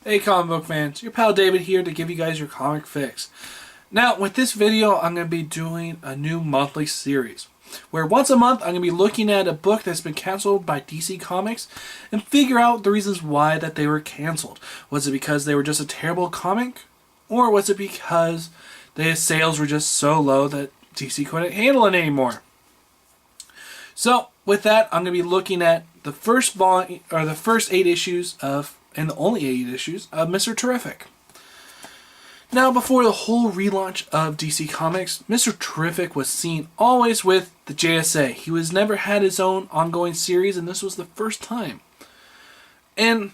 Hey comic book fans, your pal David here to give you guys your comic fix. Now, with this video, I'm going to be doing a new monthly series, where once a month I'm going to be looking at a book that's been canceled by DC Comics and figure out the reasons why that they were canceled. Was it because they were just a terrible comic? Or was it because the sales were just so low that DC couldn't handle it anymore? So, with that, I'm going to be looking at the first volume, or the first 8 issues of, and the only 8 issues of Mr. Terrific. Now, before the whole relaunch of DC Comics, Mr. Terrific was seen always with the JSA. He was never had his own ongoing series, and this was the first time. And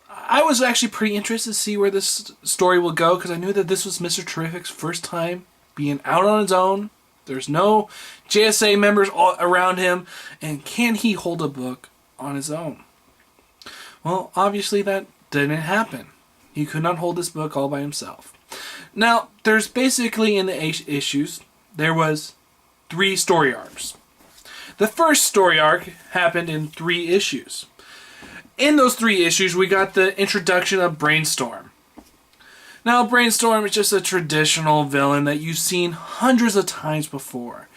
I was actually pretty interested to see where this story will go, because I knew that this was Mr. Terrific's first time being out on his own. There's no JSA members all around him, and can he hold a book on his own? Well, obviously that didn't happen. He could not hold this book all by himself. Now, there's basically in the issues, there was 3 story arcs. The first story arc happened in 3 issues. In those 3 issues, we got the introduction of Brainstorm. Now, Brainstorm is just a traditional villain that you've seen hundreds of times before.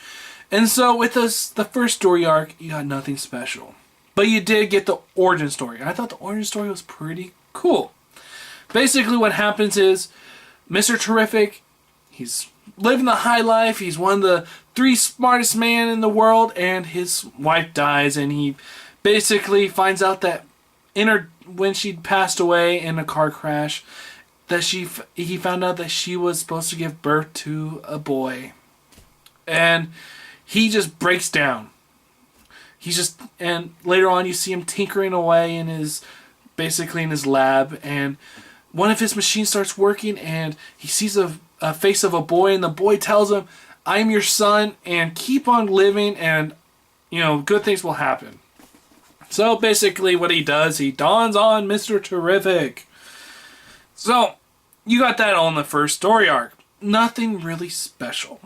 And so with this, the first story arc, you got nothing special. But you did get the origin story. I thought the origin story was pretty cool. Basically what happens is, Mr. Terrific, he's living the high life, he's one of the 3 smartest men in the world, and his wife dies, and he basically finds out that when she passed away in a car crash, that he found out that she was supposed to give birth to a boy. And he just breaks down. And later on you see him tinkering away in his lab, and one of his machines starts working, and he sees a face of a boy, and the boy tells him, "I'm your son, and keep on living, and good things will happen." So basically what he does, he dawns on Mr. Terrific. So you got that all in the first story arc. Nothing really special.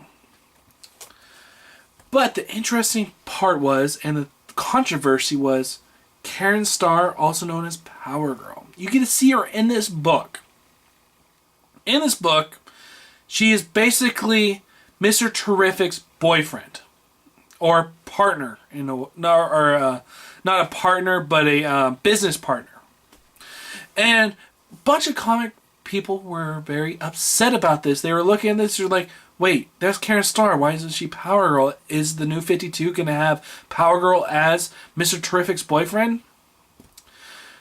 But the interesting part was, and the controversy was, Karen Starr, also known as Power Girl. You get to see her in this book. In this book, she is basically Mr. Terrific's boyfriend. Or partner. Not a partner, but a business partner. And a bunch of comic people were very upset about this. They were looking at this, they're like, wait, that's Karen Starr. Why isn't she Power Girl? Is the New 52 going to have Power Girl as Mr. Terrific's boyfriend?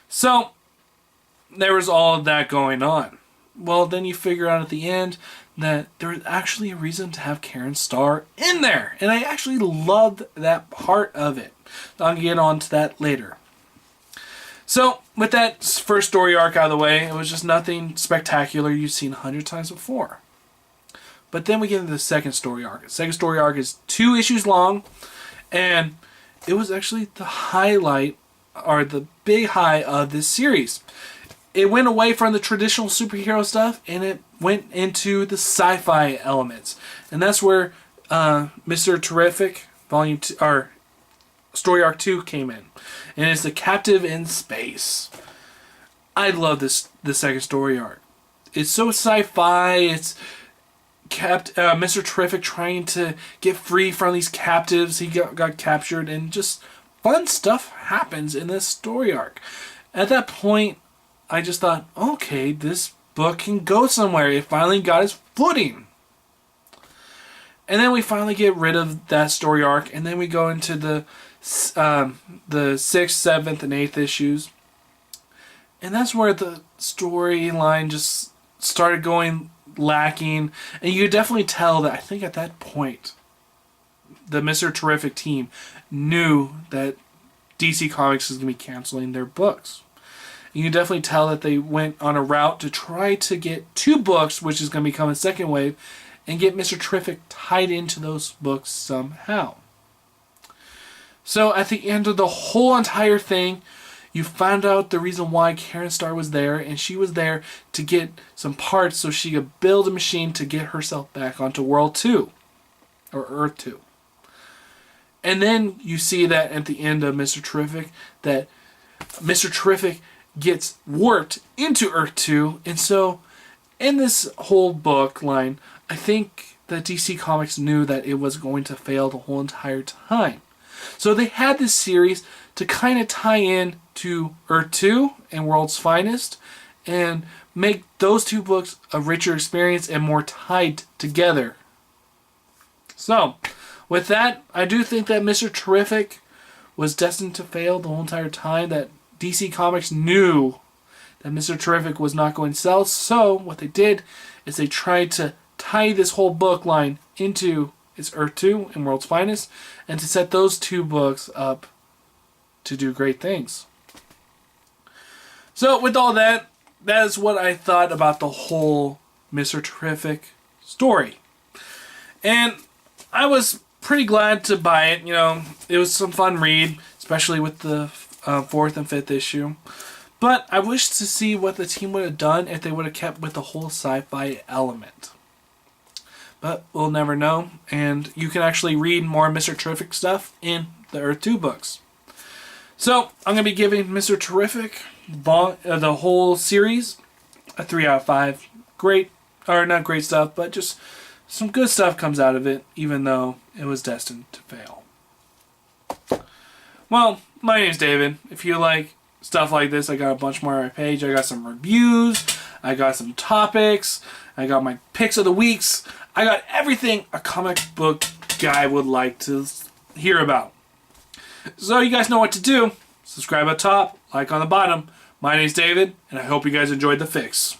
So, there was all of that going on. Well, then you figure out at the end that there was actually a reason to have Karen Starr in there. And I actually loved that part of it. I'll get on to that later. So, with that first story arc out of the way, it was just nothing spectacular you've seen 100 times before. But then we get into the second story arc. The second story arc is 2 issues long, and it was actually the highlight, or the big high of this series. It went away from the traditional superhero stuff, and it went into the sci-fi elements. And that's where Mr. Terrific, Volume 2, or Story Arc 2 came in. And it's The Captive in Space. I love the second story arc. It's so sci-fi, it's Mr. Terrific trying to get free from these captives. He got captured, and just fun stuff happens in this story arc. At that point, I just thought, okay, this book can go somewhere. It finally got its footing. And then we finally get rid of that story arc, and then we go into the 6th, 7th, and 8th issues. And that's where the storyline just started going lacking, and you could definitely tell that I think at that point the Mr. Terrific team knew that DC Comics is going to be canceling their books. And you can definitely tell that they went on a route to try to get 2 books, which is going to become a second wave, and get Mr. Terrific tied into those books somehow. So at the end of the whole entire thing, you found out the reason why Karen Starr was there, and she was there to get some parts so she could build a machine to get herself back onto World 2, or Earth 2. And then you see that at the end of Mr. Terrific, that Mr. Terrific gets warped into Earth 2. And so, in this whole book line, I think that DC Comics knew that it was going to fail the whole entire time. So they had this series to kind of tie in to Earth 2 and World's Finest and make those two books a richer experience and more tied together. So, with that, I do think that Mr. Terrific was destined to fail the whole entire time, that DC Comics knew that Mr. Terrific was not going to sell. So, what they did is they tried to tie this whole book line into its Earth 2 and World's Finest, and to set those two books up to do great things. So, with all that, that is what I thought about the whole Mr. Terrific story. And I was pretty glad to buy it. You know, it was some fun read, especially with the 4th and 5th issue. But I wish to see what the team would have done if they would have kept with the whole sci-fi element. But we'll never know. And you can actually read more Mr. Terrific stuff in the Earth 2 books. So, I'm going to be giving Mr. Terrific, the whole series, a 3 out of 5. Great, or not great stuff, but just some good stuff comes out of it, even though it was destined to fail. Well, my name's David. If you like stuff like this, I got a bunch more on my page. I got some reviews, I got some topics, I got my picks of the weeks. I got everything a comic book guy would like to hear about. So you guys know what to do. Subscribe up top, like on the bottom. My name's David, and I hope you guys enjoyed the fix.